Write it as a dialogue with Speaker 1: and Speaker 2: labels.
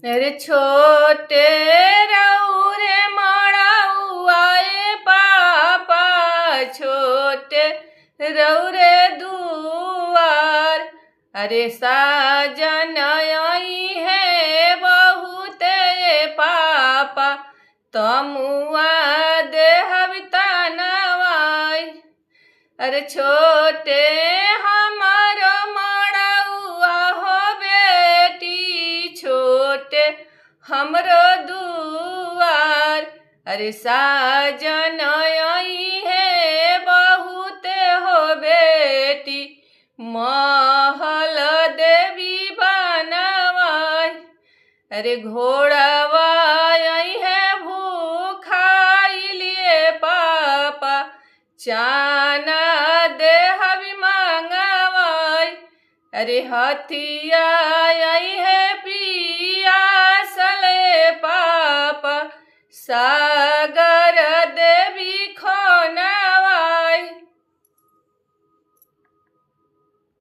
Speaker 1: अरे छोटे रउरे मड़उआए पापा छोटे रउरे दुआर। अरे साजन आई है बहुते पापा तमुआ देहब तनवाई। अरे छोटे हमारो मड़उआ हो बेटी छोटे हमरो दुआर। अरे साजन आई है बहुते हो बेटी महल देवी बनवाई। अरे घोड़वा आई है भूखाई लिए पापा चाना देहबी मंगवाई। अरे हथिया आई है पिया सले पापा सा